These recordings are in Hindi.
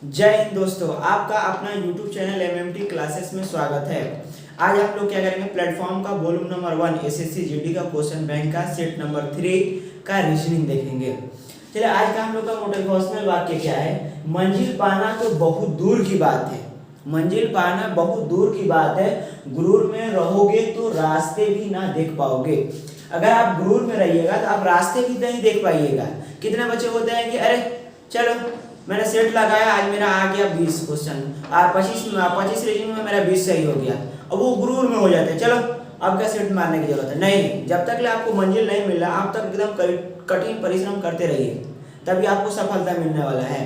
जय हिंद दोस्तों, आपका अपना YouTube चैनल एमएमटी क्लासेस में स्वागत है। आज हम लोग क्या करेंगे, प्लेटफॉर्म का वॉल्यूम नंबर 1 एसएससी जीडी का क्वेश्चन बैंक का सेट नंबर 3 का रीजनिंग देखेंगे। चलिए, आज का हम लोग का मोटिवेशनल वाक्य क्या है। मंजिल पाना तो बहुत दूर की बात है, मंजिल पाना बहुत दूर की बात है, गुरूर में रहोगे तो रास्ते भी ना देख पाओगे। अगर आप गुरूर में रहिएगा तो आप रास्ते भी नहीं देख पाइएगा। कितने बच्चे होते हैं कि अरे चलो मैंने सेट लगाया, आज मेरा आ गया 20 क्वेश्चन और 25 रीजनिंग में मेरा 20 सही हो गया, अब वो गुरूर में हो जाते हैं। चलो अब क्या सेट मारने की जरूरत है, नहीं। जब तक आपको मंजिल नहीं मिल रहा, आप तक एकदम कठिन परिश्रम करते रहिए, तभी आपको सफलता मिलने वाला है।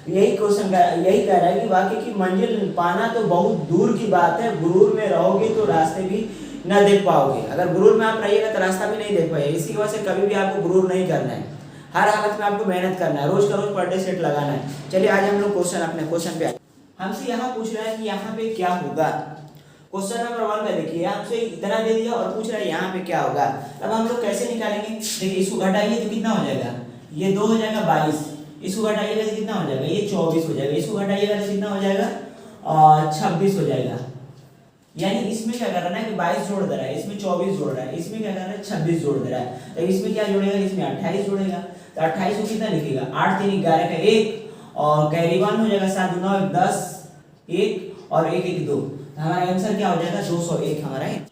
यही क्वेश्चन का यही कह रहा है कि वाकई की मंजिल पाना तो बहुत दूर की बात है, गुरूर में रहोगे तो रास्ते भी न देख पाओगे। अगर गुरूर में आप रहिएगा तो रास्ता भी नहीं देख पाइएगा। इसी वजह से कभी भी आपको गुरूर नहीं करना है, हर हालत में आपको मेहनत करना है, रोज का रोज पर डे सेट लगाना है। चलिए आज हम लोग अपने क्वेश्चन पे आए। हमसे यहाँ पूछ रहा है कि यहाँ पे क्या होगा। क्वेश्चन नंबर 1 में देखिए, हमसे इतना दे दिया और पूछ रहा है यहाँ पे क्या होगा। अब हम लोग कैसे निकालेंगे, देखिए इसको घटाइए तो कितना हो जाएगा, ये 2 हो जाएगा 22, इसको घटाइएगा तो कितना हो जाएगा, ये 24 हो जाएगा, इसको घटाइएगा तो कितना हो जाएगा 26 हो जाएगा। यानी इसमें क्या कर रहा है कि 22 जोड़ दे रहा है, इसमें 24 जोड़ रहा है, इसमें क्या कर रहा है 26 जोड़ दे रहा है। तो इसमें क्या जोड़ेगा, इसमें 28 जोड़ेगा। तो 28 को कितना लिखेगा, 8 3 11 का 1 और कैरी 1 हो जाएगा, 7 9 10 1 और 1 1 2। हमारा आंसर क्या हो जाएगा 201 हमारा है।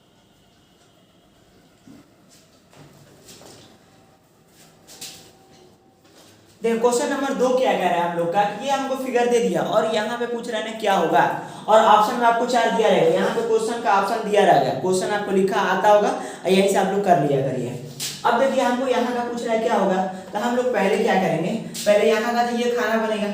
देखो क्वेश्चन नंबर 2 क्या कह रहा है हम लोग का, ये हमको फिगर दे दिया और यहाँ पे पूछ रहा है क्या होगा, और ऑप्शन में आपको 4 दिया रहेगा। यहाँ पे क्वेश्चन का ऑप्शन दिया रहेगा, क्वेश्चन आपको लिखा आता होगा और यहीं से आप लोग कर लिया करिए। अब देखिए हमको यहाँ का पूछ रहा है क्या होगा, तो हम लोग पहले क्या करेंगे, पहले यहाँ का तो ये खाना बनेगा।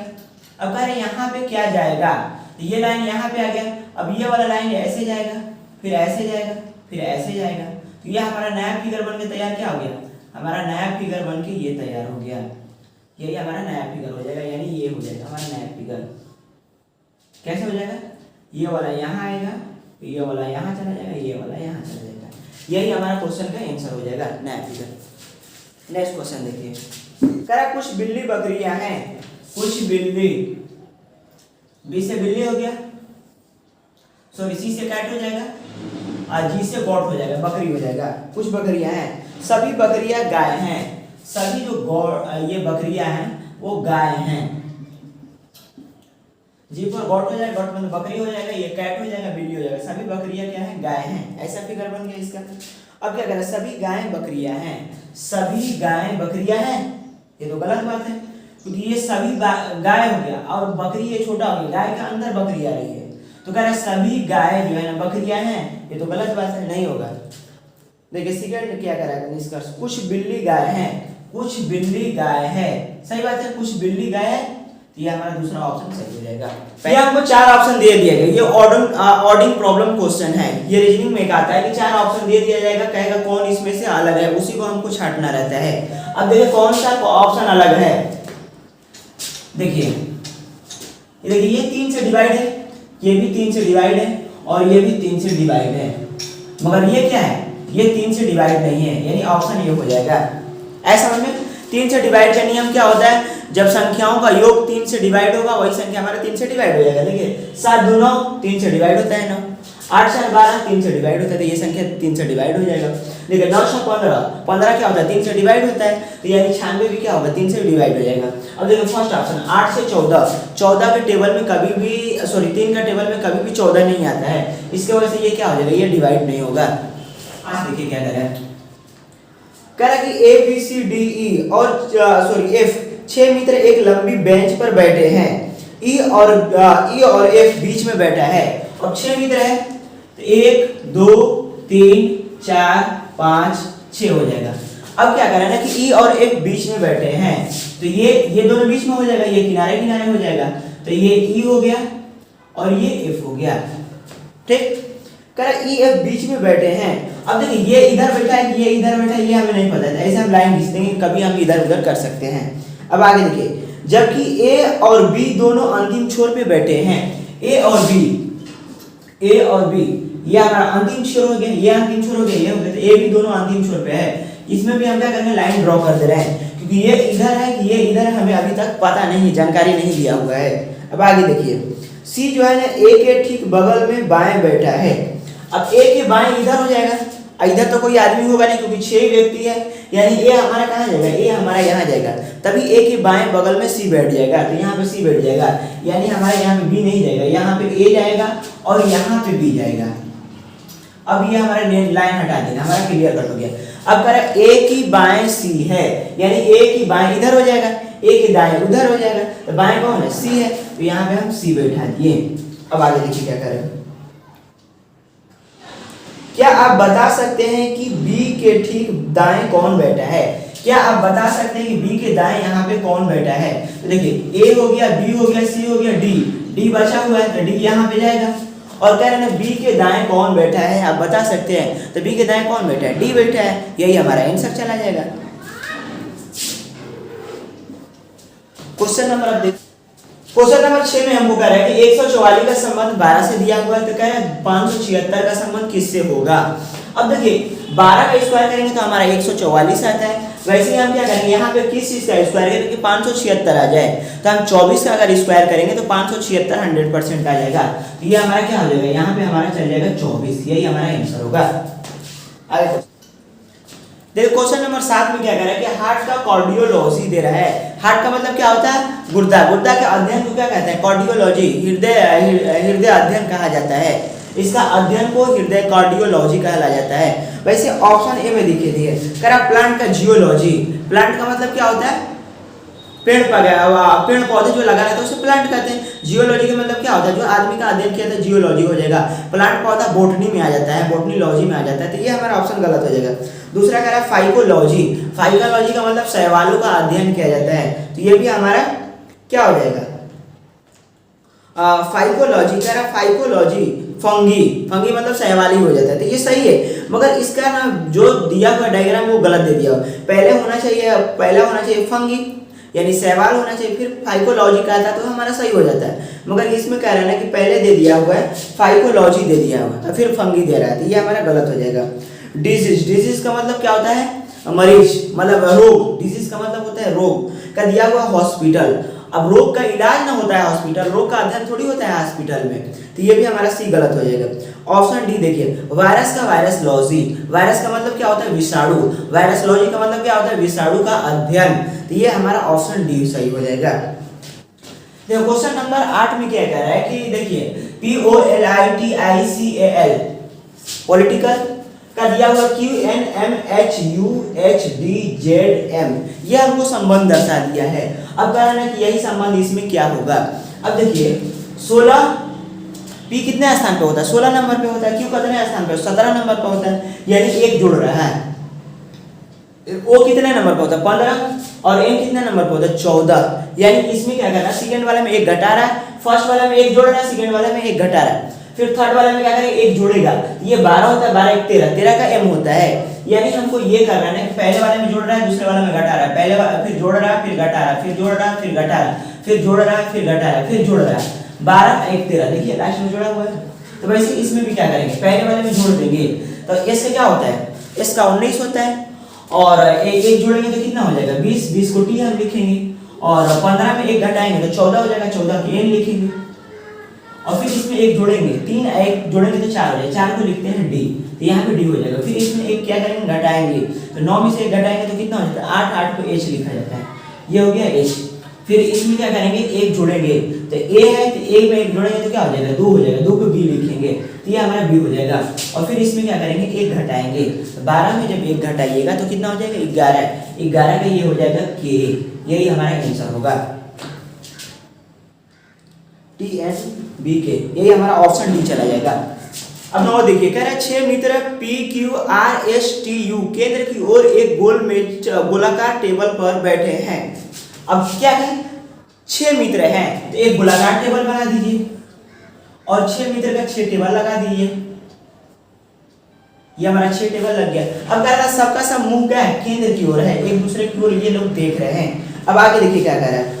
अब कह रहे यहाँ पे क्या जाएगा, तो ये लाइन यहाँ पे आ गया। अब ये वाला लाइन ऐसे जाएगा, फिर ऐसे जाएगा, फिर ऐसे जाएगा। तो ये हमारा नया फिगर बन के तैयार क्या हो गया, हमारा नया फिगर बन के ये तैयार हो गया। यही हमारा नया फिगर हो जाएगा, यानी ये हो जाएगा हमारा नया फिगर। कैसे हो जाएगा, ये वाला यहाँ आएगा, ये वाला यहाँ चला जाएगा, ये वाला यहाँ चला जाएगा। यही हमारा क्वेश्चन का आंसर हो जाएगा, नया फिगर। नेक्स्ट क्वेश्चन देखिए, कह रहा कुछ बिल्ली बकरियां हैं, कुछ बिल्ली, बी से बिल्ली हो गया, सॉरी सी से कैट हो जाएगा और जी से गॉट हो जाएगा, बकरी हो जाएगा। कुछ बकरियां हैं, सभी बकरियां गाय हैं, सभी जो ये बकरियां हैं वो गाय हैं। जी पर गॉट हो जाएगा, गॉट मतलब बकरी हो जाएगा, ये कैट हो जाएगा, बिल्ली हो जाएगा। सभी बकरियां क्या है, गाय हैं। ऐसा फिगर बन गया इसका। अब क्या करें, सभी गाय बकरियां हैं, सभी गाय बकरियां हैं, ये तो गलत बात है क्योंकि ये सभी गाय हो गया और बकरी ये छोटा हो गया, गाय के अंदर बकरी आ रही है। तो कह रहे सभी गाय जो है ना बकरियां हैं, ये तो गलत बात है, नहीं होगा। देखिए सेकंड क्या करेगा निष्कर्ष, कुछ बिल्ली गाय हैं, कुछ बिल्ली गाय है, सही बात है, कुछ बिल्ली गाय है। तो ये हमारा दूसरा ऑप्शन सही हो जाएगा। ये हमको 4 ऑप्शन दे दिया गया, ये ऑर्डिंग प्रॉब्लम क्वेश्चन है। ये रीजनिंग में कहता है कि 4 ऑप्शन दे दिया जाएगा, कहेगा कौन इसमें से अलग है, उसी को हमको छांटना रहता है। अब देखिए कौन सा ऑप्शन अलग है, देखिए ये 3 से डिवाइड है, ये भी 3 से डिवाइड है और ये भी 3 से डिवाइड है, मगर ये क्या है, ये 3 से डिवाइड नहीं है, यानी ऑप्शन ये हो जाएगा। ऐसा समझ में, 3 से डिवाइड का नियम क्या होता है, जब संख्याओं का योग 3 से डिवाइड होगा वही संख्या हमारा 3 से डिवाइड हो जाएगा। देखिए 7 2 9 3 से डिवाइड होता है 9, 8 4 12 3 से डिवाइड होता है, तो ये संख्या 3 से डिवाइड हो जाएगा। देखिए 9 6 15 15 क्या होता है 3 से डिवाइड होता है, तो यानी 96 भी क्या होगा 3 से डिवाइड हो जाएगा। अब देखिए फर्स्ट ऑप्शन 8 से 14, 14 के टेबल में कभी भी 3 का टेबल में कभी भी 14 नहीं आता है, इसके वजह से ये क्या हो जाएगा, ये डिवाइड नहीं होगा। आज देखिए क्या कर रहा है, कह रहा है कि A B C D E और एफ 6 मित्र एक लंबी बेंच पर बैठे हैं, ई और एफ बीच में बैठा है और 6 मित्र है, तो 1 2 3 4 5 6 हो जाएगा। अब क्या करना है कि ई और एफ बीच में बैठे हैं, तो ये दोनों बीच में हो जाएगा, ये किनारे किनारे हो जाएगा, तो ये ई हो गया और ये एफ हो गया। ठीक, कह रहा ई एफ बीच में बैठे हैं। अब देखिए ये इधर बैठा है, ये इधर बैठा है, ये हमें नहीं पता है, ऐसे हम लाइन खींच देंगे, कभी हम इधर उधर कर सकते हैं। अब आगे देखिए, जबकि ए और बी दोनों अंतिम छोर पे बैठे हैं, ए और बी ये हमारा अंतिम छोर हो गया, ये अंतिम छोर हो गया, ये हो गया, तो ए बी दोनों अंतिम छोर पे है। इसमें भी हम क्या करेंगे, लाइन ड्रॉ कर दे रहे हैं ये इधर है कि ये इधर है, हमें अभी तक पता नहीं, जानकारी नहीं दिया हुआ है। अब आगे देखिए, सी जो है ना ए के ठीक बगल में बाएं बैठा है। अब ए के बाएं इधर हो जाएगा, इधर तो कोई आदमी होगा नहीं क्योंकि 6 व्यक्ति है, यानी ए हमारा कहाँ जाएगा, ए हमारा यहाँ जाएगा, तभी ए के बाएं बगल में सी बैठ जाएगा, तो यहाँ पे सी बैठ जाएगा, यानी हमारे यहाँ पे बी नहीं जाएगा, यहाँ पे ए जाएगा और यहाँ पे बी जाएगा। अब ये हमारा लाइन हटा देना, हमारा क्लियर कर हो गया। अब कह रहा है ए की बाएं सी है, यानी ए की बाएं इधर हो जाएगा, ए की दाएं उधर हो जाएगा, तो बाएं कौन है, सी है, तो यहाँ पे हम सी बैठा दिए। अब आगे देखिए क्या करें। क्या आप बता सकते हैं कि बी के ठीक दाएं कौन बैठा है? क्या आप बता सकते हैं कि बी के दाएं यहाँ पे कौन बैठा है? तो देखिए ए हो गया, बी हो गया, सी हो गया, डी बचा हुआ है, तो डी यहाँ पे जाएगा। और कह रहे हैं बी के दाएं कौन बैठा है, आप बता सकते हैं, तो बी के दाएं कौन बैठा है, डी बैठा है, यही हमारा आंसर चला जाएगा। क्वेश्चन नंबर, अब देखिए क्वेश्चन नंबर 6 में हमको कह रहा है कि 144 का संबंध 12 से दिया हुआ है, तो कह रहा है 576 का संबंध किससे होगा? अब देखिए 12 का स्क्वायर करेंगे तो हमारा 144 आता है, वैसे ही हम क्या करेंगे, यहाँ पे किस चीज का स्क्वायर करेंगे कि 576 आ जाए, तो हम 24 का अगर स्क्वायर करेंगे तो 576 100% आ जाएगा, तो ये हमारा क्या हो जाएगा, यहाँ पे हमारा चल जाएगा 24, यही हमारा आंसर होगा। आगे देखो क्वेश्चन नंबर 7 में क्या कह रहा है कि हार्ट का कार्डियोलॉजी दे रहा है। हार्ट का मतलब क्या होता है, गुर्दा, गुर्दा के अध्ययन को क्या कहते हैं, कार्डियोलॉजी, हृदय अध्ययन कहा जाता है, इसका अध्ययन को हृदय कार्डियोलॉजी कहा जाता है। वैसे ऑप्शन ए में दिखे दिए, कह रहा प्लांट का जियोलॉजी, प्लांट का मतलब क्या होता है, पेड़ पौधे जो लगा रहता है उसे प्लांट कहते हैं। जियोलॉजी का मतलब क्या होता है, जो आदमी का अध्ययन किया था, जियोलॉजी हो जाएगा। प्लांट पौधा बोटनी में आ जाता है, बोटनी लॉजी में आ जाता है, तो ये हमारा ऑप्शन गलत हो जाएगा। दूसरा कह रहा है फाइकोलॉजी, फाइकोलॉजी का मतलब शैवालों का अध्ययन किया जाता है, तो ये भी हमारा क्या हो जाएगा, फाइकोलॉजी। कह रहा है फाइकोलॉजी फंगी, फंगी मतलब शैवाल ही हो जाता है, तो ये सही है, मगर इसका ना जो दिया हुआ डायग्राम वो गलत दे दिया। पहले होना चाहिए फंगी यानी शैवाल होना चाहिए, फिर फाइकोलॉजी का था तो हमारा सही हो जाता है, मगर इसमें कह रहा है ना कि पहले दे दिया हुआ है फाइकोलॉजी दे दिया हुआ है, फिर फंगी दे रहा है, तो ये हमारा गलत हो जाएगा। डिजीज, डिजीज का मतलब क्या होता है, मरीज मतलब रोग, डिजीज का मतलब होता है रोग, का दिया हुआ हॉस्पिटल। अब रोग का इलाज ना होता है हॉस्पिटल, रोग का अध्ययन थोड़ी होता है हॉस्पिटल में, तो ये भी हमारा सी गलत हो जाएगा। ऑप्शन डी देखिए, वायरस का वायरसलॉजी, वायरस का मतलब क्या होता है, विषाणु, वायरसलॉजी का मतलब क्या होता है, विषाणु का अध्ययन, तो ये हमारा ऑप्शन डी सही हो जाएगा। देखो क्वेश्चन नंबर 8 में क्या कह रहा है कि देखिए POLITICAL पॉलिटिकल का दिया हुआ QNMHUHDZM, ये हमको संबंध दर्शा दिया है। अब कह रहा है कि यही संबंध इसमें क्या होगा। अब देखिए 16 P कितने स्थान पे होता है, 16 नंबर पे होता है, Q कितने स्थान पे, 17 नंबर पे होता है, यानी एक जुड़ रहा है। O कितने नंबर पे होता है, 15, और M कितने नंबर पे होता है, 14, यानी इसमें क्या करना है, सेकंड वाले में एक घटा रहा है, फर्स्ट वाले में एक जोड़ रहा है, सेकंड वाले में एक घटा रहा है, फिर थर्ड वाले में क्या करेंगे, एक जोड़ेगा, ये 12 होता है, 12 1 13, 13 का M होता है, यानी हमको ये करना है कि पहले वाले में जोड़ रहा है, दूसरे वाले में घटा रहा है, पहले वाले फिर जोड़ रहा है, फिर घटा रहा है, फिर जोड़ रहा है, फिर घटा रहा है, फिर जोड़ रहा है, फिर घटा रहा है, फिर जोड़ रहा है, 12 1 13, देखिए लास्ट में जोड़ा हुआ है। तो वैसे इसमें भी क्या करेंगे, पहले वाले में जोड़ देंगे, तो S का क्या होता है, S का 19 होता है, और एक जोड़ेंगे तो कितना हो जाएगा, 20, 20 को T हम लिखेंगे, और 15 में एक घटाएंगे तो 14 हो जाएगा, 14 की N लिखेंगे, और फिर इसमें एक जोड़ेंगे, 3 एक जोड़ेंगे तो 4 हो जाएगा, 4 को लिखते हैं D, तो यहाँ पे D हो जाएगा। फिर इसमें एक क्या करेंगे, घटाएंगे, तो 9 में से एक घटाएंगे तो कितना हो जाता है, 8, 8 को H लिखा जाता है, ये हो गया H। फिर इसमें क्या करेंगे, एक जोड़ेंगे, तो A है तो A में एक जोड़ेंगे तो क्या हो जाएगा, 2 हो जाएगा, 2 को B लिखेंगे, तो ये हमारा B हो जाएगा। और फिर इसमें क्या करेंगे, एक घटाएंगे, तो 12 में जब एक घटाइएगा तो कितना हो जाएगा, 11, 11 का ये हो जाएगा K, यही हमारा आंसर होगा, TNBK, यही हमारा ऑप्शन डी चला जाएगा। अब नंबर देखिए, कह रहा है 6 मित्र PQRSTU केंद्र की ओर एक गोलाकार टेबल पर बैठे हैं। अब क्या है, 6 मित्र हैं तो एक गोलाकार टेबल बना दीजिए, और 6 मित्र का 6 टेबल लगा दीजिए, ये हमारा 6 टेबल लग गया। अब कह रहा है सबका सब मुंह क्या है, केंद्र की ओर है, एक दूसरे की ओर ये लोग देख रहे हैं। अब आगे देखिए क्या कह रहा है,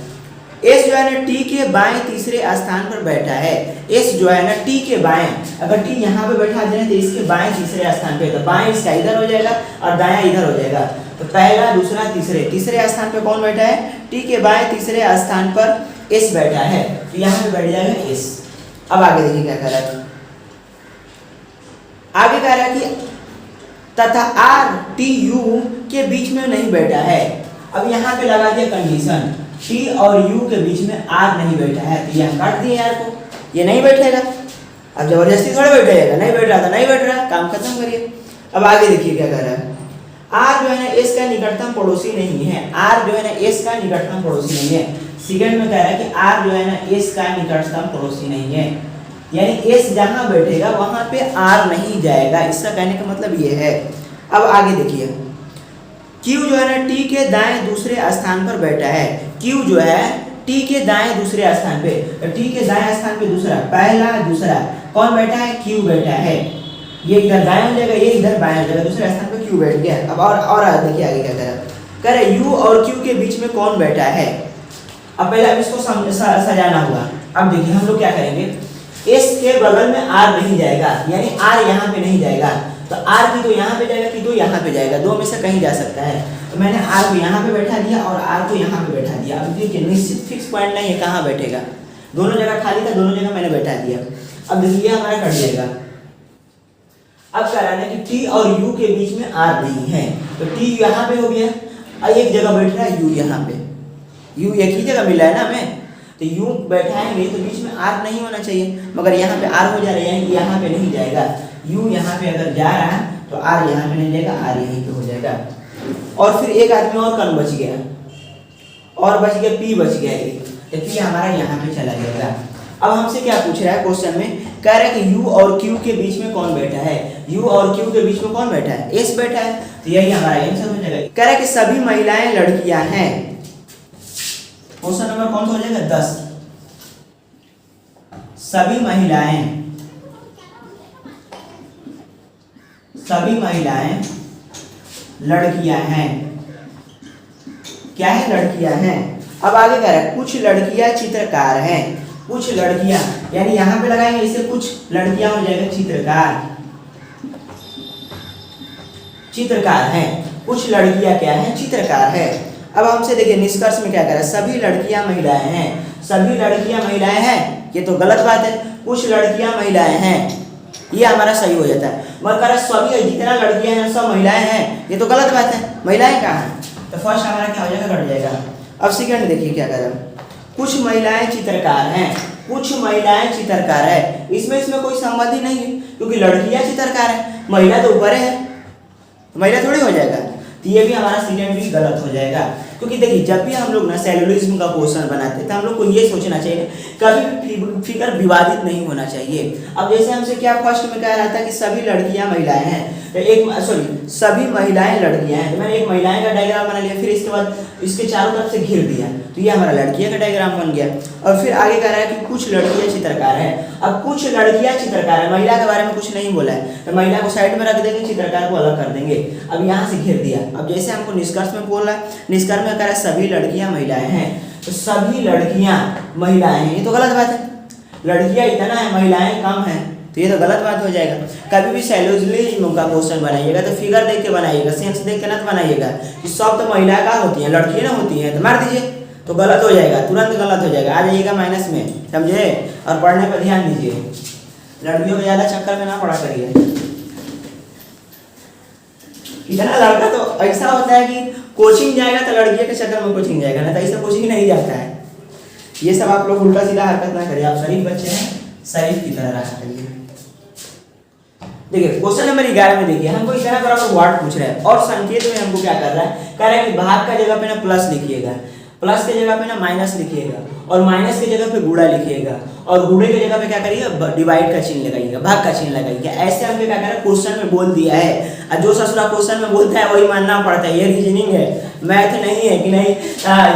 S जो है ना T के बाएं तीसरे स्थान पर बैठा है। S जो है ना T के बाएं, अगर T यहाँ पे बैठा जाए तो इसके बाएं तीसरे स्थान पे, तो बाएं इसका इधर हो जाएगा और दायां इधर हो जाएगा, तो पहला, दूसरा, तीसरे स्थान पे कौन बैठा है? टी के बाएं तीसरे स्थान पर एस बैठा है, तो यहाँ पे बैठ जाएगा एस। अब आगे देखिए क्या कह रहा है, आगे कह रहा है कि तथा आर टी यू के बीच में नहीं बैठा है। अब यहाँ पे लगा दिया कंडीशन, टी और यू के बीच में आर नहीं बैठा है, तो यहाँ काट दिए यार को, ये नहीं बैठेगा। अब जबरदस्ती थोड़ा बैठेगा, नहीं बैठ रहा था नहीं बैठ रहा, काम खत्म करिए। अब आगे देखिए क्या कह रहा है, आर जो है ना एस का निकटतम पड़ोसी नहीं है, आर जो है ना एस का निकटतम पड़ोसी नहीं है। सेकंड में कह रहा है कि आर जो है ना एस का निकटतम पड़ोसी नहीं है, यानी एस जहां बैठेगा वहां पे आर नहीं जाएगा, इसका कहने का मतलब ये है। अब आगे देखिए, क्यू जो है ना टी के दाएं दूसरे स्थान पर बैठा है, क्यू जो है टी के दाएं दूसरे स्थान पे, टी के दाएं स्थान पे दूसरा, पहला दूसरा कौन बैठा है? क्यू बैठा है। ये इधर दाएं हो जाएगा, ये इधर बाएं हो जाएगा, दूसरे स्थान पे क्यू बैठ गया। अब और देखिए आगे क्या कह रहा है, यू और क्यू के बीच में कौन बैठा है? अब पहले अब इसको सजाना होगा। अब देखिए हम लोग क्या करेंगे, एस के बगल में आर नहीं जाएगा, यानी आर यहाँ पे नहीं जाएगा, तो आर की तो यहाँ पे जाएगा कि तो यहाँ पे जाएगा, दो में से कहीं जा सकता है। तो मैंने आर को यहाँ पे बैठा दिया और आर को यहाँ पे बैठा दिया। अब देखिए निश्चित फिक्स पॉइंट नहीं है कहाँ बैठेगा, दोनों जगह खाली था, दोनों जगह मैंने बैठा दिया। अब देखिए हमारा कट जाएगा। अब कह रहा है कि टी और यू के बीच में आर नहीं है, तो टी यहाँ पे हो गया, एक जगह बैठ रहा है यू, यहाँ पे यू एक ही जगह मिला है ना हमें, तो यू बैठाएंगे तो बीच में आर नहीं होना चाहिए, मगर यहाँ पे आर हो जा रहा है, यानी यहाँ पे नहीं जाएगा। यू यहाँ पे अगर जा रहा है तो आर यहाँ पे नहीं जाएगा, आर यहीं पे हो जाएगा। और फिर एक आदमी और कौन बच गया, और बच गया पी बच गया, तो पी हमारा यहाँ पे चला जाएगा। अब हमसे क्या पूछ रहा है क्वेश्चन में, कह रहा है कि यू और क्यू के बीच में कौन बैठा है, यू और क्यू के बीच में कौन बैठा है? एस बैठा है, तो यही हमारा आंसर हो जाएगा। कह रहा है कि सभी महिलाएं लड़कियां हैं, क्वेश्चन नंबर कौन सा हो जाएगा? 10। सभी महिलाएं लड़कियां हैं, क्या है? लड़कियां हैं। अब आगे कह रहा है कुछ लड़कियां चित्रकार हैं, कुछ लड़कियां, यानी यहाँ पे लगाएंगे इसे, कुछ लड़कियां हो जाएगा चित्रकार हैं, कुछ लड़कियां क्या है? चित्रकार है। अब हमसे देखिए निष्कर्ष में क्या कह रहा है, सभी लड़कियां महिलाएं हैं, सभी लड़कियां महिलाएं हैं, ये तो गलत बात है, कुछ लड़कियां महिलाएं हैं, ये हमारा सही हो जाता है। मगर कह रहा है सभी जितना लड़कियां हैं सब महिलाएं हैं, ये तो गलत बात है, महिलाएं कहाँ हैं? तो फर्स्ट हमारा क्या हो जाएगा? कट जाएगा। अब सेकंड देखिए क्या कह रहा है, कुछ महिलाएं चित्रकार हैं, कुछ महिलाएं चित्रकार है, इसमें कोई संबंध ही नहीं है, क्योंकि लड़कियां चित्रकार है, महिला तो ऊपर है, महिला थोड़ी हो जाएगा, तो ये भी हमारा सेकंड भी गलत हो जाएगा। क्योंकि देखिए जब भी हम लोग ना सेलुलरिज्म का क्वेश्चन बनाते हैं तो हम लोग को ये सोचना चाहिए कभी भी फिगर विवादित नहीं होना चाहिए। अब जैसे हमसे क्या फर्स्ट में कह रहा था कि सभी लड़कियां महिलाएं हैं, तो सभी महिलाएं लड़कियां हैं, तो मैंने एक महिलाएं का डायग्राम बना लिया, फिर इसके बाद इसके चारों तरफ से घेर दिया, तो ये हमारा लड़कियां का डायग्राम बन गया। और फिर आगे कह रहा है कि कुछ लड़कियां चित्रकार है। अब कुछ लड़कियां चित्रकार है, महिला के बारे में कुछ नहीं बोला है, तो महिला को साइड में रख देंगे, चित्रकार को अलग कर देंगे। अब यहाँ से घेर दिया। अब जैसे हमको निष्कर्ष में बोल रहा है, निष्कर्ष में कह रहा है सभी लड़कियां महिलाएं हैं, तो सभी लड़कियां महिलाएं हैं, ये तो गलत बात है, लड़कियां इतना है महिलाएं कम है, तो ये तो गलत बात हो जाएगा। कभी भी सेलुलरिज्म का क्वेश्चन बनाइएगा तो फिगर देख के बनाइएगा, सेंस देख के ना बनाइएगा कि सब तो महिला का होती है, लड़कियां ना होती हैं, तो मार दीजिए, तो गलत हो जाएगा, तुरंत गलत हो जाएगा, आ जाइएगा माइनस में, समझे। और पढ़ने पर ध्यान दीजिए, लड़कियों को ज़्यादा चक्कर में ना पड़ा करिए। इतना लड़का तो ऐसा होता है कि कोचिंग जाएगा तो लड़कियों के चक्कर में कोचिंग जाएगा, ना तो ऐसा कोचिंग नहीं जाता है। ये सब आप लोग उल्टा सीधा हरकत ना करिए, आप शरीफ बच्चे हैं, शरीफ की तरह रहा करिए। देखिए क्वेश्चन नंबर 11 में देखिए हमको इतना बराबर वर्ड पूछ रहा है और संकेत में हमको क्या कर रहा है, कह रहा है कि भाग का जगह पे ना प्लस लिखिएगा, प्लस के जगह पे ना माइनस लिखिएगा, और माइनस के जगह पे गुणा लिखिएगा, और गुणे के जगह पे क्या करिएगा? डिवाइड का चिन्ह लगाइएगा, भाग का चिन्ह लगाइएगा। ऐसे हमको क्या कर रहा है, क्वेश्चन में बोल दिया है, और जो ससुरा क्वेश्चन में बोलता है वही मानना पड़ता है, ये रीजनिंग है, मैथ नहीं है कि नहीं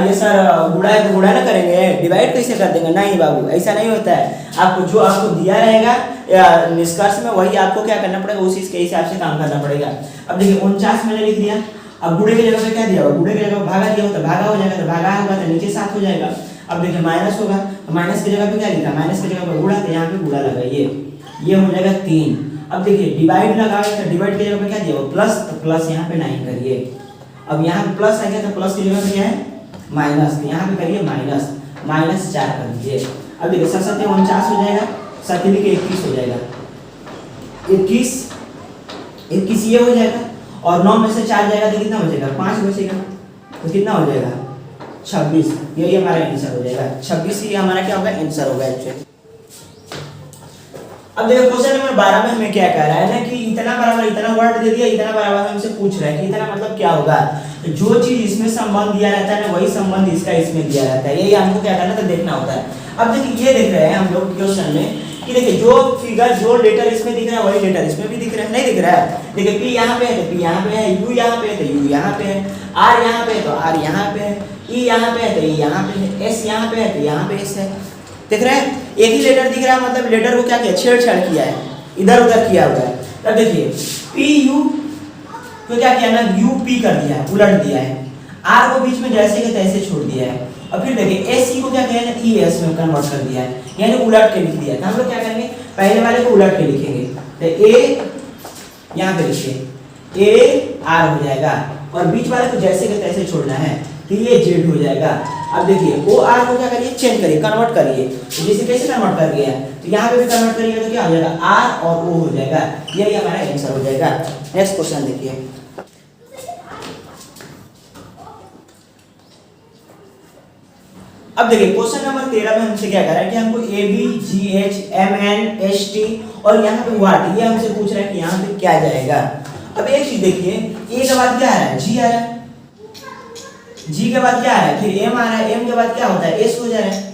ये सर गुणा है तो गुणा ना करेंगे, डिवाइड कैसे कर देंगे? नहीं बाबू, ऐसा नहीं होता है। आपको जो आपको दिया रहेगा या निष्कर्ष में वही आपको क्या करना पड़ेगा, उसी के हिसाब से काम करना पड़ेगा। अब देखिए 49 मैंने लिख दिया, अब गुणे की जगह पे क्या दिया होगा? गुणे की जगह पे भागा दिया होता, भागा हो जाएगा, तो भागा होगा तो नीचे 7 हो जाएगा। अब देखिए माइनस होगा, तो माइनस की जगह पे क्या लिखा? माइनस की जगह पे गुणा, तो यहाँ पे गुणा लगाइए, ये हो जाएगा 3। अब देखिए डिवाइड लगाए तो डिवाइड की जगह पे क्या दिया हो? प्लस, तो प्लस यहाँ पे 9 करिए। अब यहाँ पे प्लस आ गया तो प्लस की जगह पे क्या है माइनस, तो यहाँ पे करिए माइनस, -4 कर दीजिए। अब देखिए 7 7 49 हो जाएगा, 7 के 21 हो जाएगा, 21 ये हो जाएगा और 9 में से 4 जाएगा तो कितना बचेगा 5 बचेगा, तो कितना हो जाएगा 26। यही हमारा आंसर हो जाएगा 26, ये हमारा क्या होगा आंसर होगा एक्चुअली। अब देखो क्वेश्चन नंबर 12 में हमें क्या कह रहा है ना कि इतना बराबर इतना वर्ड दे दिया, इतना बराबर हमसे पूछ रहा है कि इतना मतलब क्या होगा। जो चीज इसमें संबंध दिया रहता है ना वही संबंध इसका इसमें दिया रहता है, यही हमको क्या करना था देखना होता है। अब देखिए ये देख रहे हैं हम लोग क्वेश्चन में कि देखिए जो फिगर जो लेटर इसमें दिख रहा है वही लेटर इसमें भी दिख रहा है, नहीं दिख रहा है। देखिए पी यहाँ पे है तो पी यहाँ पे है, यू यहाँ पे है तो यू यहाँ पे है, आर यहाँ पे है तो आर यहाँ पे है, ई यहाँ पे है तो ई यहाँ पे है, एस यहाँ पे है तो यहाँ पे एस है। देख रहे हैं एक ही लेटर दिख रहा है, मतलब लेटर को क्या किया छेड़छाड़ किया है, इधर उधर किया हुआ है। तब देखिए पी यू तो क्या किया ना यू पी कर दिया है, उलट दिया है, आर को बीच में जैसे के तैसे छोड़ दिया है। और फिर देखिए एस सी को क्या किया है ना ई एस में कन्वर्ट कर दिया है, यानी उलट के लिख दिया है। तो हम लोग क्या करेंगे पहले वाले को उलट के लिखेंगे, तो ए यहाँ पे लिखिए ए आर हो जाएगा और बीच वाले को जैसे के तैसे छोड़ना है तो ये जेड हो जाएगा। अब देखिए ओ आर को क्या करिए चेंज करिए, कन्वर्ट करिए, तो जैसे कैसे कन्वर्ट कर दिया है तो यहाँ पे भी कन्वर्ट करिएगा तो क्या हो जाएगा आर और ओ हो जाएगा, यही हमारा आंसर हो जाएगा। नेक्स्ट क्वेश्चन देखिए, अब देखिए क्वेश्चन नंबर 13 में हमसे क्या कह रहा है कि हमको A B G H M N S T और यहाँ पे व्हाट ये हमसे पूछ रहा है कि यहाँ पे क्या जाएगा। अब एक चीज देखिए ए के बाद क्या आ रहा है जी आ रहा है, जी के बाद क्या आ रहा है फिर एम आ रहा है, एम के बाद क्या होता है एस हो जा रहा है।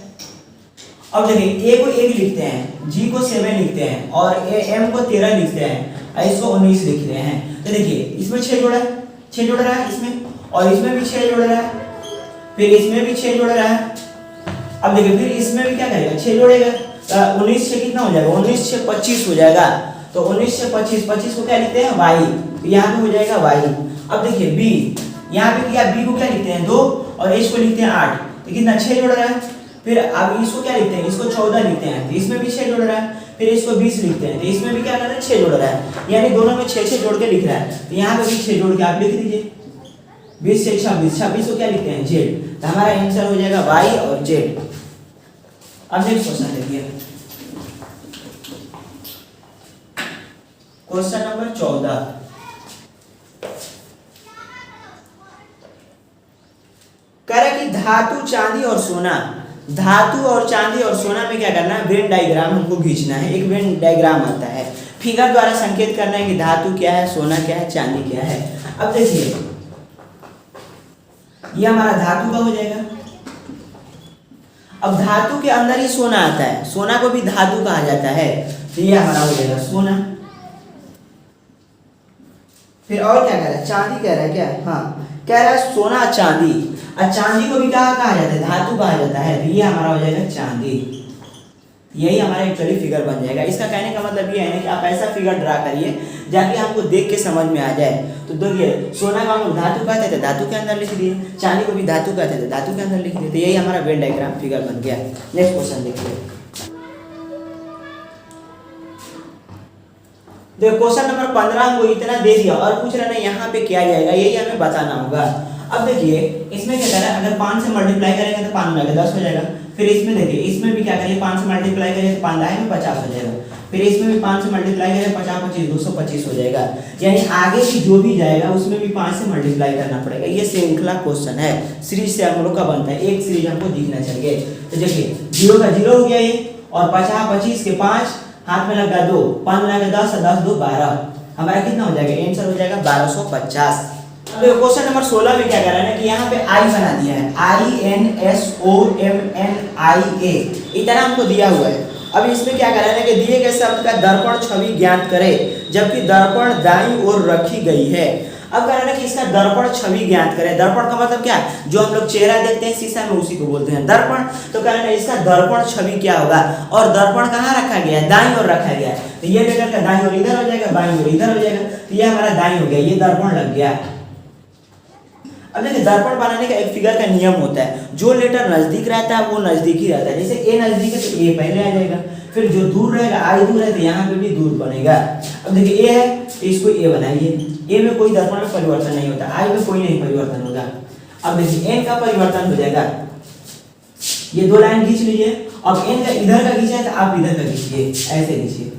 अब देखिए ए को 1 लिखते हैं, जी को 7 लिखते हैं और एम को 13 लिखते हैं और इसको 19 लिख रहे हैं। तो देखिए इसमें 6 जोड़ा है, 6 जोड़ रहा है इसमें और इसमें भी 6 जोड़ रहा है, फिर इसमें भी 6 जोड़ रहा है। अब देखिए फिर इसमें भी क्या करेगा 6 जोड़ेगा, 19 से कितना हो जाएगा 19 से 25 हो जाएगा। तो 19 से 25, 25 को क्या लिखते हैं y, तो यहाँ पे हो जाएगा y। अब देखिए b, यहाँ पे क्या b को क्या लिखते हैं 2 और h को लिखते हैं 8, तो कितना 6 जोड़ रहा है। फिर अब इसको क्या लिखते हैं इसको 14 लिखते हैं, तो इसमें भी 6 जोड़ रहा है। फिर इसको 20 लिखते हैं तो इसमें भी क्या कर रहा है 6 जोड़ रहा है, यानी दोनों में 6 6 जोड़ के लिख रहा है। तो यहाँ पे भी 6 जोड़ के आप लिख दीजिए, 20 से 26, 26 को क्या लिखते हैं z, तो हमारा आंसर हो जाएगा y और z। अब नेक्स्ट क्वेश्चन देखिए, क्वेश्चन नंबर 14, कह रहा है कि धातु चांदी और सोना, धातु और चांदी और सोना में क्या करना है वेन डायग्राम हमको खींचना है। एक वेन डायग्राम आता है, फिगर द्वारा संकेत करना है कि धातु क्या है, सोना क्या है, चांदी क्या है। अब देखिए ये हमारा धातु का हो जाएगा। अब धातु के अंदर ही सोना आता है, सोना को भी धातु कहा जाता है, तो ये हमारा हो जाएगा सोना। फिर और क्या कह रहा है चांदी कह रहा है क्या, हाँ कह रहा है सोना चांदी, और चांदी को भी क्या कहा जाता है धातु कहा जाता है, तो ये हमारा हो जाएगा चांदी। यही हमारा एक्चुअली फिगर बन जाएगा। इसका कहने का मतलब ये है ना कि आप ऐसा फिगर ड्रा करिए जाके हमको देख के समझ में आ जाए। तो देखिए सोना को हम लोग धातु कहते थे, धातु के अंदर लिख दिए, चांदी को भी धातु कहते थे, धातु के अंदर लिख दिए, तो यही हमारा वेन डायग्राम फिगर बन गया। नेक्स्ट क्वेश्चन देखिए, देखो क्वेश्चन नंबर 15 हमको इतना दे दिया और पूछ रहा है यहाँ पे क्या जाएगा, यही हमें बताना होगा। अब देखिए इसमें क्या कर रहा है, अगर 5 से मल्टीप्लाई करेंगे तो 5 में 10 हो जाएगा। फिर इसमें देखिए इसमें भी क्या करिए 5 से मल्टीप्लाई करेंगे तो 5 में 50 हो जाएगा। फिर इसमें भी 5 से मल्टीप्लाई करेंगे 50 25 225 हो जाएगा। यानी आगे की जो भी जाएगा उसमें भी 5 से मल्टीप्लाई करना पड़ेगा। ये श्रृंखला क्वेश्चन है, सीरीज से हम लोग का बनता है, एक सीरीज हमको दिखना चाहिए। तो देखिए 0 का 0 हो गया ये, और 50 25 के 5 हाथ में लगा 2, 5 लगा 10 10 2 12, हमारा कितना हो जाएगा आंसर हो जाएगा 1250। अब क्वेश्चन नंबर 16 में क्या कर रहा है कि यहाँ पे आई बना दिया है, INSOMNIA इतना हमको दिया हुआ है। अब इसमें क्या कर रहा है कि दिए गए शब्द का दर्पण छवि ज्ञात करे जबकि दर्पण दाईं ओर रखी गई है। अब कह रहा है कि इसका दर्पण छवि ज्ञात करे, दर्पण का मतलब क्या है, जो हम लोग चेहरा देखते हैं शीशा में उसी को बोलते हैं दर्पण। तो कह रहा है इसका दर्पण छवि क्या होगा, और दर्पण कहाँ रखा गया है, दाईं ओर रखा गया है। तो ये लेटर का दाईं ओर इधर हो जाएगा, बाईं ओर इधर हो जाएगा, तो ये हमारा दाईं हो गया, ये दर्पण लग गया। अब देखिए दर्पण बनाने का एक फिगर का नियम होता है, जो लेटर नजदीक रहता है वो नजदीक ही रहता है। जैसे ए नजदीक है तो ए पहले आ जाएगा, फिर जो दूर रहेगा आई दूर है तो यहाँ पे भी दूर बनेगा। अब देखिए ए है तो इसको ए बनाइए, ए में कोई दर्पण में परिवर्तन नहीं होता, आई में कोई नहीं परिवर्तन होगा। अब देखिए एन का परिवर्तन हो जाएगा, ये दो लाइन खींच लीजिए। अब एन का इधर का खींचा है तो आप इधर का खींचिए, ऐसे खींचिए,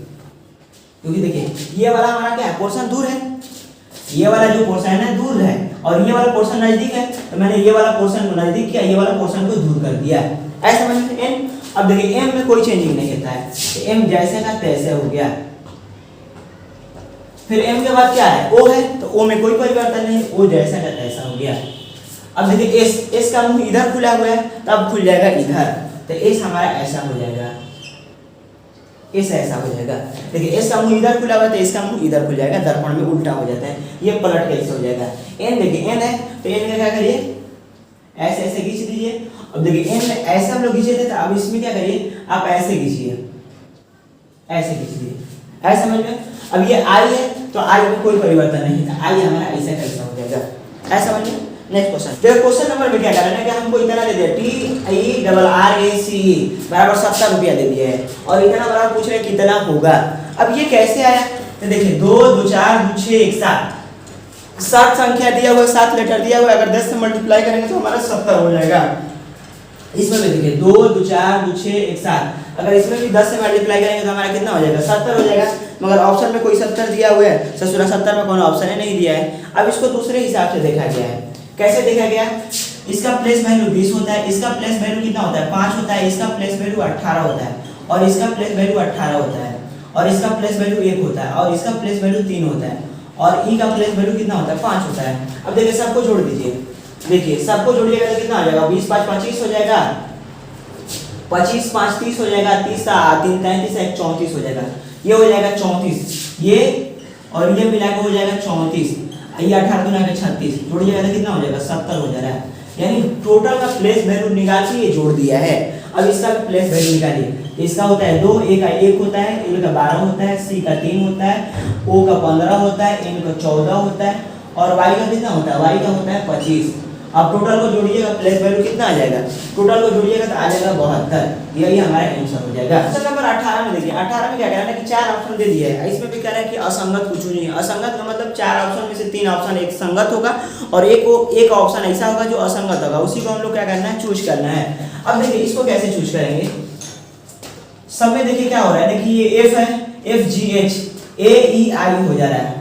क्योंकि देखिए ये वाला हमारा क्या है, पोर्शन दूर है, ये वाला जो पोर्शन है दूर है और ये वाला पोर्शन नजदीक है, तो मैंने ये वाला पोर्शन को नजदीक किया, ये वाला पोर्शन को दूर कर दिया, ऐसा समझ में एन। अब देखिए एम में कोई चेंजिंग नहीं होता है, तो एम जैसे का तैसे हो गया। फिर एम के बाद क्या है, ओ है, तो ओ में कोई परिवर्तन नहीं, ओ जैसा का तैसा हो गया। अब देखिए एस, एस का मुंह इधर खुला हुआ है, तब खुल जाएगा इधर, तो एस हमारा ऐसा हो जाएगा, एस ऐसा हो जाएगा। देखिए एस का मुंह इधर खुला हुआ है तो इसका मुंह इधर खुल जाएगा, दर्पण में उल्टा हो जाता है, ये पलट के ऐसे हो जाएगा। एन देखिए एन है, तो एन का क्या करिए, ऐसे ऐसे खींच दीजिए। अब देखिए एन में ऐसे हम लोग खींचे थे, तो अब इसमें क्या करिए, आप ऐसे खींचिए, ऐसे खींच दीजिए, ऐसे समझ में। अब ये आई है, तो आई में कोई परिवर्तन नहीं, तो आई हमारा ऐसा कैसा हो जाएगा, ऐसा समझ में। नेक्स्ट क्वेश्चन, देखो क्वेश्चन नंबर में क्या करना है कि हमको इतना दे दिया TERRACE बराबर 70 रुपया दे दिया है, और इतना बराबर पूछ रहे हैं कितना होगा। अब ये कैसे आया, तो देखिए 2 2 4 2 6 1 7, 7 संख्या दिया हुआ है, 7 लेटर दिया हुआ है, अगर 10 से मल्टीप्लाई करेंगे तो हमारा 70 हो जाएगा। इसमें भी देखिए 2 2 4 2 6 1 7, अगर इसमें भी 10 से मल्टीप्लाई करेंगे तो हमारा कितना हो जाएगा, 70 हो जाएगा। मगर ऑप्शन में कोई 70 दिया हुआ है, ससुरा 70 में कौन ऑप्शन नहीं दिया है। अब इसको दूसरे हिसाब से देखा गया है, कैसे देखा गया, इसका प्लेस वैल्यू 20 होता है, इसका प्लेस वैल्यू कितना होता है 5 होता है, इसका प्लेस वैल्यू 18 होता है, और इसका प्लेस वैल्यू 18 होता है, और इसका प्लेस वैल्यू 1 होता है, और इसका प्लेस वैल्यू 3 होता है, और ई का प्लेस वैल्यू कितना होता है 5 होता है। अब देखिए सबको जोड़ दीजिए, देखिए सबको जोड़िएगा तो कितना हो जाएगा, 20 5 25 हो जाएगा, 25 5 30 हो जाएगा, 30 3 33 1 34 हो जाएगा, ये हो जाएगा 34, ये और ये मिला के हो जाएगा 34, ये 18 गुना के 36 जोड़िएगा तो कितना हो जाएगा 70 हो जा रहा है। यानी टोटल का प्लेस वैल्यू निकाल के ये जोड़ दिया है। अब इसका प्लेस वैल्यू निकालिए, इसका होता है 2, ए का 1 होता है, एल का 12 होता है, सी का 3 होता है, ओ का 15 होता है, एन का 14 होता है, और वाई का कितना होता है, वाई का होता है 25। अब टोटल को जोड़िएगा, प्लेस वैल्यू कितना आ जाएगा, टोटल को जोड़िएगा तो आ जाएगा 72, यही हमारा आंसर हो जाएगा। क्वेश्चन नंबर 18 में देखिए, 18 में क्या कह रहा है कि 4 ऑप्शन दे दिए है, इसमें भी कह रहा है कि असंगत कुछ नहीं है। असंगत का मतलब 4 ऑप्शन में से 3 ऑप्शन एक संगत होगा और एक ऑप्शन ऐसा होगा जो असंगत होगा, उसी को हम लोग क्या करना है, चूज करना है। अब देखिए इसको कैसे चूज करेंगे, सब में देखिए क्या हो रहा है, देखिए ये एफ है, FGH AEI हो जा रहा है,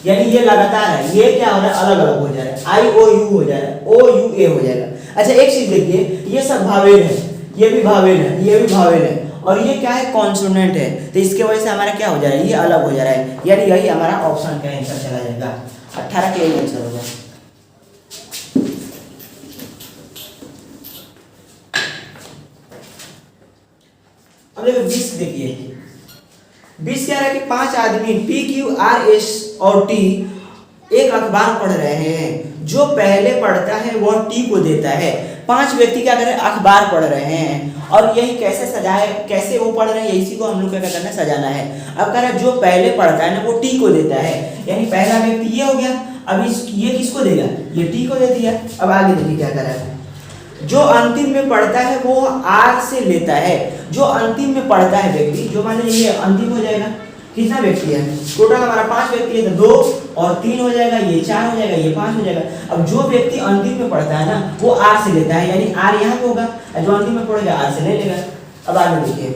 यानी ये लगातार है, ये क्या हो रहा है, अलग अलग हो जा रहा है, IOU हो जा रहा है, OUA हो जाएगा। अच्छा एक चीज देखिए, ये सब भावेल है, ये भी भावेल है, ये भी भावेल है, और ये क्या है, कॉन्सोनेंट है, तो इसके वजह से हमारा क्या हो जा रहा है, ये अलग हो जा रहा है, यानी यही हमारा ऑप्शन का आंसर चला जाएगा, 18 का यही आंसर होगा। अब देखो 20 देखिए, 20 क्या है कि 5 आदमी PQRS और T एक अखबार पढ़ रहे हैं, जो पहले पढ़ता है वह T को देता है। 5 व्यक्ति क्या कर रहे हैं, अखबार पढ़ रहे हैं, और यही कैसे सजाए, कैसे वो पढ़ रहे हैं, इसी को हम लोग क्या करना है, सजाना है। अब कह रहा है जो पहले पढ़ता है ना वो T को देता है, यानी पहला व्यक्ति ये हो गया। अब ये किसको देगा, ये T को दे दिया। अब आगे देखिए क्या कर रहा है, जो अंतिम में पढ़ता है वो R से लेता है, जो अंतिम में पढ़ता है व्यक्ति, जो मान लीजिए ये अंतिम हो जाएगा, कितना व्यक्ति है, टोटल हमारा 5 व्यक्ति है, तो 2 और 3 हो जाएगा, ये 4 हो जाएगा, ये 5 हो जाएगा। अब जो व्यक्ति अंतिम में पढ़ता है ना वो R से लेता है, यानी R यहाँ पे होगा, जो अंतिम में पढ़ेगा R से ले लेगा। अब आगे देखिए,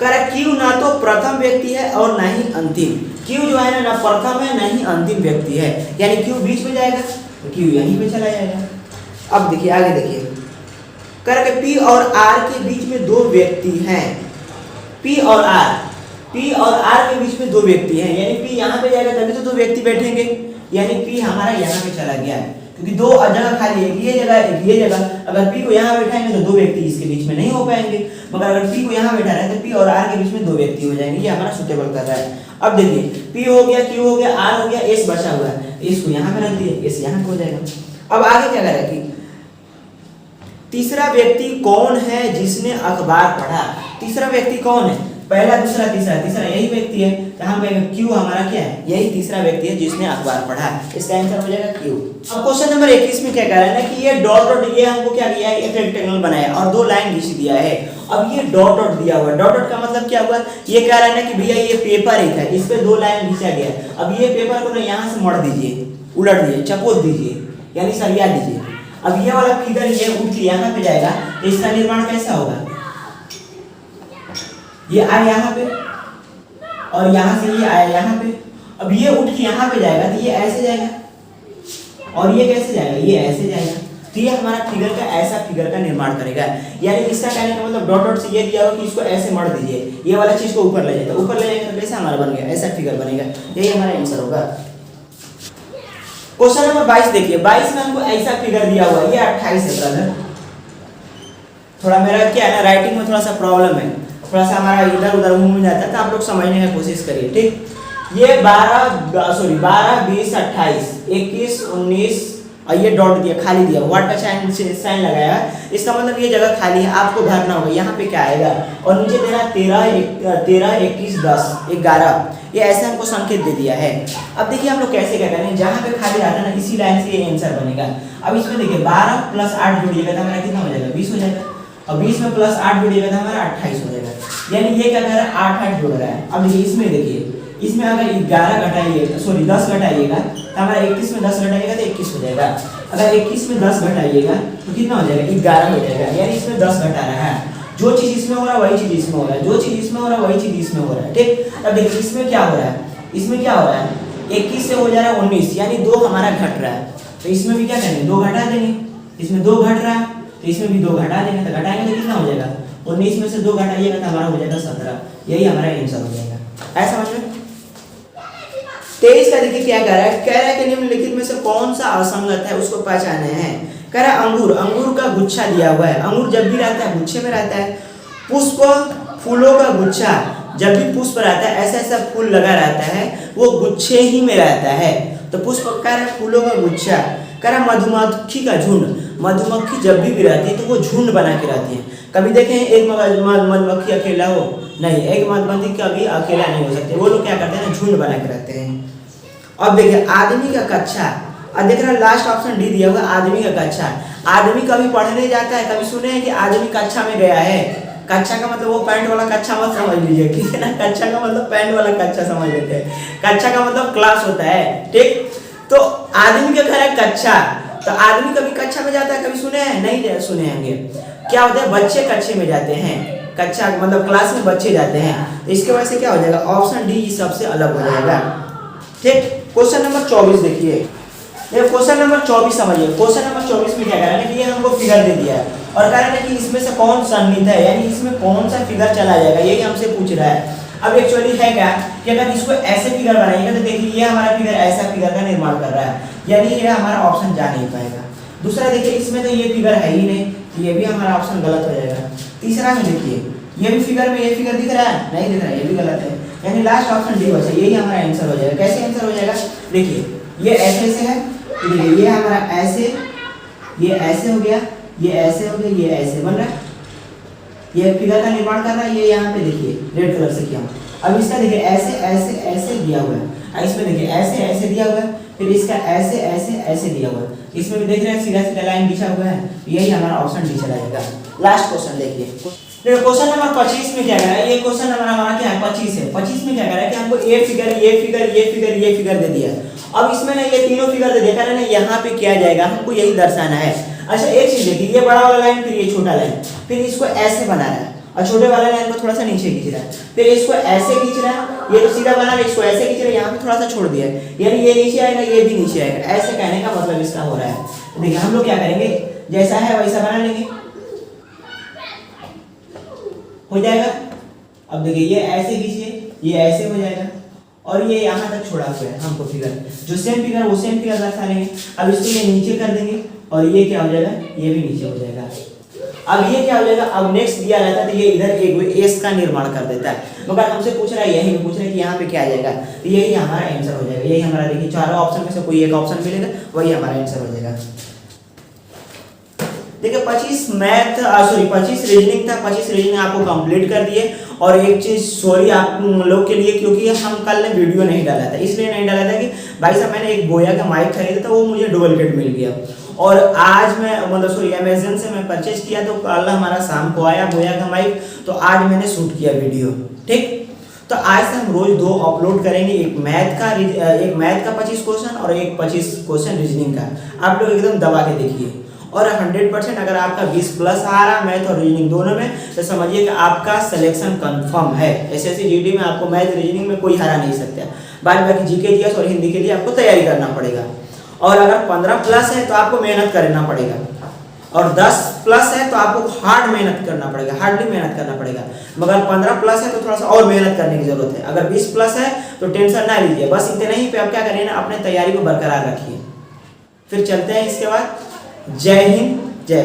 करेक्ट, Q ना तो प्रथम व्यक्ति है और ना ही अंतिम, Q जो है ना प्रथम है ना ही अंतिम व्यक्ति है, यानी Q बीच में जाएगा तो Q यहीं पे चला जाएगा। अब देखिए आगे देखिए, करेक्ट, P और R के बीच में 2 व्यक्ति हैं, P और R के बीच में 2 व्यक्ति हैं, यानी P यहाँ पे जाएगा तभी तो 2 व्यक्ति बैठेंगे, यानी P हमारा यहाँ पे चला गया है, क्योंकि 2 जगह खाली है, ये जगह एक ये जगह। अगर P को यहाँ बैठाएंगे तो 2 व्यक्ति इसके बीच में नहीं हो पाएंगे, मगर अगर P को यहाँ बैठा रहे तो P और R के बीच में 2 व्यक्ति हो जाएंगे, ये हमारा सुटेबल कर रहा है। अब देखिए P हो गया, Q हो गया, R हो गया, S बचा हुआ है, इसको यहाँ पे रख दिए, S यहाँ पे हो जाएगा। अब आगे क्या करें कि तीसरा व्यक्ति कौन है जिसने अखबार पढ़ा, तीसरा व्यक्ति कौन है, पहला दूसरा तीसरा, तीसरा यही व्यक्ति है, तो हम कहेंगे क्यू हमारा क्या है, यही तीसरा व्यक्ति है जिसने अखबार पढ़ा। इसका आंसर हो जाएगा क्यू। अब क्वेश्चन नंबर 21 में क्या कह रहा है ना कि ये डॉट डॉट, ये हमको क्या दिया है, एक रेक्टेंगल बनाया और दो लाइन खींच दिया है। अब ये डॉट डॉट दिया हुआ है, डॉट डॉट का मतलब क्या हुआ, ये कह रहा है ना कि भैया ये पेपर एक है, इस पे दो लाइन खींचा गया है। अब ये पेपर को ना यहाँ से मोड़ दीजिए, उलट दीजिए, चपोत दीजिए, यानी सरिया दीजिए। अब ये वाला फिगर ये उठ के यहाँ पे जाएगा, तो इसका निर्माण कैसा होगा, ये आया यहाँ पे और यहाँ से ये आया यहाँ पे। अब ये उठ के यहाँ पे जाएगा तो ये ऐसे जाएगा और ये कैसे जाएगा, ये ऐसे जाएगा। तो ये हमारा फिगर का ऐसा फिगर का निर्माण करेगा। यानी इसका कहने का मतलब डॉट डॉट से ये दिया होगा कि इसको ऐसे मोड़ दीजिए, ये वाला चीज को ऊपर ले जाएगा, ऊपर ले जाएगा तो कैसा हमारा बन गया, ऐसा फिगर बनेगा। यही हमारा आंसर होगा। क्वेश्चन नंबर 22 देखिए, 22 में हमको ऐसा फिगर दिया हुआ है, ये 28 है ब्रदर। थोड़ा मेरा क्या है ना, राइटिंग में थोड़ा सा प्रॉब्लम है, थोड़ा सा हमारा इधर उधर घूम जाता है, तो आप लोग समझने की कोशिश करिए, ठीक। ये 12 20 28 21 19 और ये डॉट दिया, खाली दिया, व्हाट का साइन लगाया, इसका मतलब ये जगह खाली है, आपको भरना होगा। यहाँ पे क्या आएगा और नीचे देना 13 21 10 11, ये ऐसे हमको संकेत दे दिया है। अब देखिए हम लोग कैसे क्या करें, जहाँ पे खाली रहता है ना इसी लाइन से ये आंसर बनेगा। अब इसमें देखिए 12 + 8 जोड़िएगा तो हमारा कितना हो जाएगा, 20 हो जाएगा। और 20 में + 8 जोड़िएगा तो हमारा 28 हो जाएगा। यानी ये क्या कर रहा है, 8 8 जोड़ रहा है। अब देखिए इसमें देखिए, इसमें अगर 11 घटाइएगा, सॉरी 10 घटाइएगा तो हमारा 21 में 10 घटाइएगा तो 21 हो जाएगा। अगर 21 में 10 घटाइएगा तो कितना हो जाएगा, 11 हो जाएगा। यानी इसमें 10 घटा रहा है, जो चीज इसमें हो रहा है वही चीज इसमें हो रहा है, जो चीज इसमें हो रहा है वही चीज इसमें हो रहा है, ठीक। अब देखिए इसमें क्या हो रहा है, इसमें क्या हो रहा है, 21 से हो जा रहा है 19, यानी 2 हमारा घट रहा है। तो इसमें भी क्या करेंगे, 2 घटा देंगे। इसमें 2 घट रहा है तो इसमें भी 2 घटा देंगे, तो घटाएंगे तो कितना हो जाएगा, 19 में से 2 घटाइएगा तो हमारा हो जाएगा 17। यही हमारा आंसर हो जाएगा। ऐसा समझ में। 23 का देखिए क्या कह रहा है, कह रहा है कि निम्नलिखित में से कौन सा असंगत है उसको पहचाने हैं। कह रहा है अंगूर, अंगूर का गुच्छा दिया हुआ है, अंगूर जब भी रहता है गुच्छे में रहता है। पुष्प, फूलों का गुच्छा, जब भी पुष्प रहता है ऐसा ऐसा फूल लगा रहता है, वो गुच्छे ही में रहता है। तो पुष्प कह रहा है फूलों का गुच्छा। कह रहा मधुमक्खी का झुंड, मधुमक्खी जब भी रहती है तो वो झुंड बना के रहती है। कभी देखें एक मधुमक्खी अकेला हो, नहीं, एक मधुमक्खी कभी अकेला नहीं हो सकती, वो लोग क्या करते हैं, झुंड बना के रहते हैं। अब देखिए आदमी का कक्षा, अब देख रहे हैं लास्ट ऑप्शन डी दिया हुआ, आदमी का कक्षा। आदमी कभी पढ़ने जाता है, कभी सुने हैं कि आदमी कक्षा में गया है। कक्षा का मतलब वो पैंट वाला कक्षा मत समझ लीजिए, ठीक है ना, कक्षा का मतलब पैंट वाला कक्षा समझ लेते हैं। कक्षा का मतलब क्लास होता है, ठीक। तो आदमी के घर है कक्षा, तो आदमी कभी कक्षा में जाता है, कभी सुने हैं, नहीं सुने होंगे। क्या होता है, बच्चे कक्षे में जाते हैं, कक्षा मतलब क्लास में बच्चे जाते हैं। तो इसके वजह से क्या हो जाएगा, ऑप्शन डी सबसे अलग हो जाएगा, ठीक। क्वेश्चन नंबर 24 देखिए, ये क्वेश्चन नंबर 24 समझिए। क्वेश्चन नंबर 24 में क्या कह रहा है कि ये हमको फिगर दे दिया है और कह रहा है कि इसमें से कौन सन्निहित है, यानी इसमें कौन सा फिगर चला जाएगा, यही हमसे पूछ रहा है। अब एक्चुअली है क्या कि अगर इसको ऐसे फिगर बनाइएगा तो देखिए ये हमारा फिगर ऐसा फिगर का निर्माण कर रहा है, यानी ये हमारा ऑप्शन जा नहीं पाएगा। दूसरा देखिए इसमें तो ये फिगर है ही नहीं, तो ये भी हमारा ऑप्शन गलत हो जाएगा। तीसरा में देखिए ये भी फिगर में ये फिगर दिख रहा है, नहीं दिख रहा है, ये भी गलत है। यानी लास्ट ऑप्शन डी बचा, यही हमारा आंसर हो जाएगा। कैसे आंसर हो जाएगा, देखिए ये ऐसे से है, देखिए ये हमारा ऐसे, ये ऐसे हो गया, ये ऐसे हो गया, ये ऐसे बन रहा है, ये फिगर का निर्माण कर रहा है। ये यहाँ पे देखिए रेड कलर से किया। अब इसका देखिए ऐसे ऐसे ऐसे दिया हुआ है, इसमें देखिए ऐसे ऐसे दिया हुआ है, फिर इसका ऐसे ऐसे ऐसे दिया हुआ है। इसमें भी देख रहे हैं सीधा सीधा लाइन खींचा हुआ है, यही हमारा ऑप्शन डी चला जाएगा। लास्ट क्वेश्चन देखिए, क्वेश्चन नंबर 25 में क्या कह रहा है, ये क्वेश्चन नंबर हमारा क्या है 25 है। 25 में क्या कह रहा है कि हमको ये फिगर ये फिगर ये फिगर ये फिगर दे दिया है। अब इसमें ना ये तीनों फिगर दे दिया ना, यहाँ पे क्या जाएगा हमको यही दर्शाना है। अच्छा एक चीज देखिए, ये बड़ा वाला लाइन फिर ये छोटा लाइन, फिर इसको ऐसे बना रहा है और छोटे वाला लाइन को थोड़ा सा नीचे खींच रहा है, फिर इसको ऐसे खींच रहा है, ये तो सीधा बना रहा है, इसको ऐसे खींच रहा है, यहाँ पे थोड़ा सा छोड़ दिया है, यानी ये नीचे आएगा ये भी नीचे आएगा। ऐसे कहने का मतलब इसका हो रहा है। तो देखिए हम लोग क्या करेंगे, जैसा है वैसा बना लेंगे, हो जाएगा। अब देखिए ये ऐसे खींचिए, ये ऐसे हो जाएगा और ये यहाँ तक छोड़ा हुआ है हमको फिगर, जो सेम फिगर वो सेम फिगर दर्शा लेंगे। अब इसको ये नीचे कर देंगे और ये क्या हो जाएगा, ये भी नीचे हो जाएगा। अब ये क्या हो जाएगा, अब नेक्स्ट दिया रहता है तो ये इधर एक एस का निर्माण कर देता है, मगर हमसे पूछ रहा है यही पूछ रहा है कि यहाँ पे क्या आ जाएगा, तो यही हमारा आंसर हो जाएगा। यही हमारा देखिए चारों ऑप्शन में से कोई एक ऑप्शन मिलेगा, वही हमारा आंसर हो जाएगा। देखिए 25 मैथ सॉरी 25 रीजनिंग था, 25 रीजनिंग आपको कंप्लीट कर दिए। और एक चीज़ सॉरी आप लोग के लिए, क्योंकि हम कल ने वीडियो नहीं डाला था, इसलिए नहीं डाला था कि भाई साहब मैंने एक बोया का माइक खरीदा था, वो मुझे डुप्लीकेट मिल गया। और आज मैं मतलब सॉरी अमेजन से मैं परचेज किया, तो कल हमारा शाम को आया बोया का माइक, तो आज मैंने शूट किया वीडियो। ठीक, तो आज से हम रोज 2 अपलोड करेंगे, एक मैथ का 25 क्वेश्चन और एक 25 क्वेश्चन रीजनिंग का। आप लोग एकदम दबा के देखिए, और 100% अगर आपका 20 प्लस आ रहा मैथ और रीजनिंग दोनों में, तो समझिए कि आपका सिलेक्शन कंफर्म है। एसएससी जीडी में आपको मैथ रीजनिंग में कोई हरा नहीं सकता। बाद बाकी जीके जीएस और हिंदी के लिए आपको तैयारी करना पड़ेगा। और अगर 15 प्लस है तो आपको मेहनत करना पड़ेगा, और 10 प्लस है तो आपको हार्डली मेहनत करना पड़ेगा। मगर 15 प्लस है तो थोड़ा सा और मेहनत करने की जरूरत है। अगर 20 प्लस है तो टेंशन ना लीजिए, बस इतने ही पे आप क्या करिए ना, अपने तैयारी को बरकरार रखिए। फिर चलते हैं इसके बाद। जय हिंद, जय